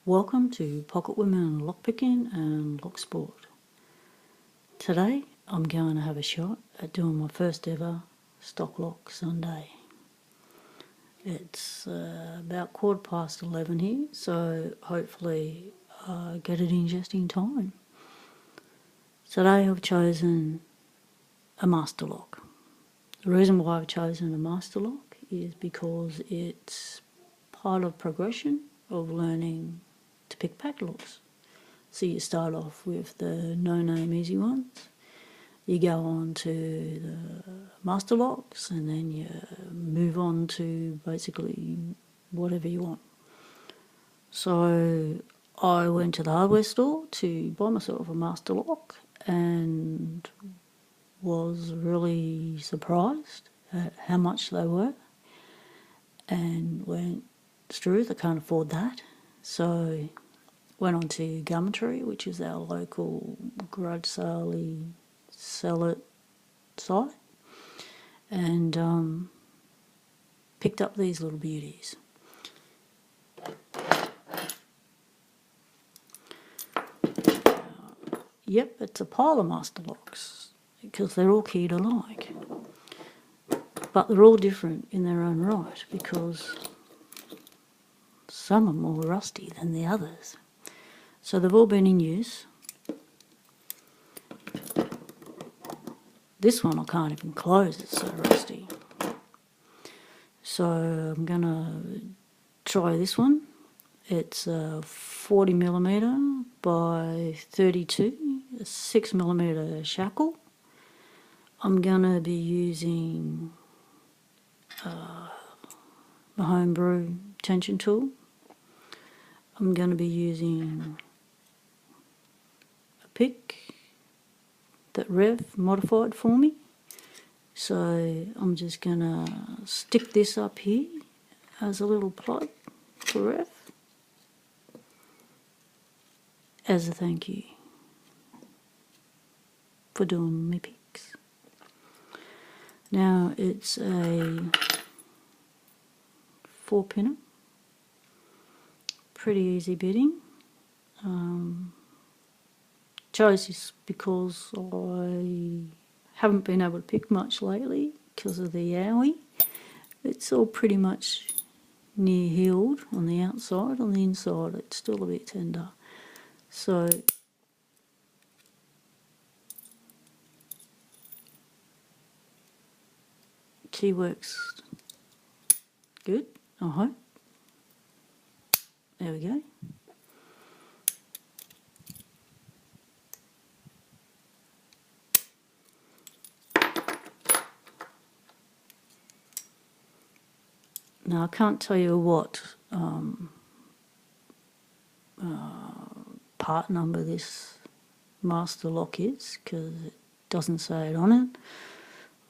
Welcome to Pocket Women Lockpicking and Lock Sport. Today I'm going to have a shot at doing my first ever stock lock Sunday. It's about 11:15 here, so hopefully I get it in just in time. Today I've chosen a master lock. The reason why I've chosen a master lock is because it's part of progression of learning to pick padlocks. So you start off with the no-name easy ones, you go on to the master locks, and then you move on to basically whatever you want. So I went to the hardware store to buy myself a master lock and was really surprised at how much they were, and went, "Struth, I can't afford that." So went on to Gumtree, which is our local garage sell it site, and picked up these little beauties. Yep, it's a pile of master locks because they're all keyed alike, but they're all different in their own right because some are more rusty than the others. So they've all been in use. This one I can't even close, it's so rusty. So I'm going to try this one. It's a 40mm by 32, a 6mm shackle. I'm going to be using my Homebrew tension tool. I'm going to be using a pick that Rev modified for me. So I'm just going to stick this up here as a little plug for Rev as a thank you for doing my picks. Now it's a 4-pinner, pretty easy bitting. Chose this because I haven't been able to pick much lately because of the owie. It's all pretty much near healed on the outside. On the inside it's still a bit tender. So key works good, I hope. There we go. Now I can't tell you what part number this master lock is because it doesn't say it on it.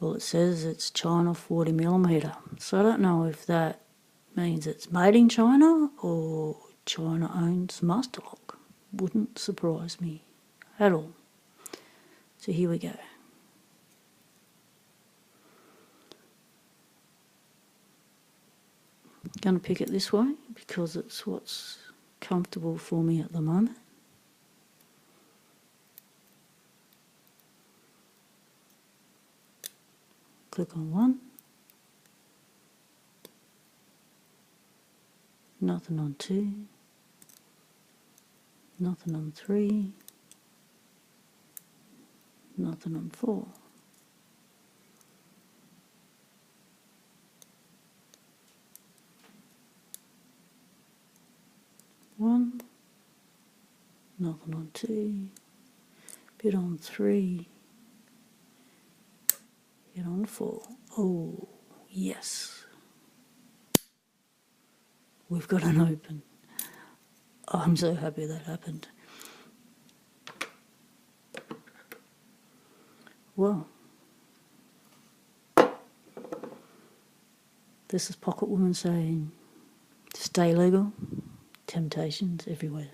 Well, it says it's China 40mm. So I don't know if that means it's made in China or China owns master lock. Wouldn't surprise me at all. So here we go. Going to pick it this way because it's what's comfortable for me at the moment. Click on one, nothing on two, nothing on three, nothing on four. One, nothing on two, bit on three, bit on four. Oh, yes. We've got an open. I'm so happy that happened. Well, this is Pocket Woman saying, stay legal, temptations everywhere.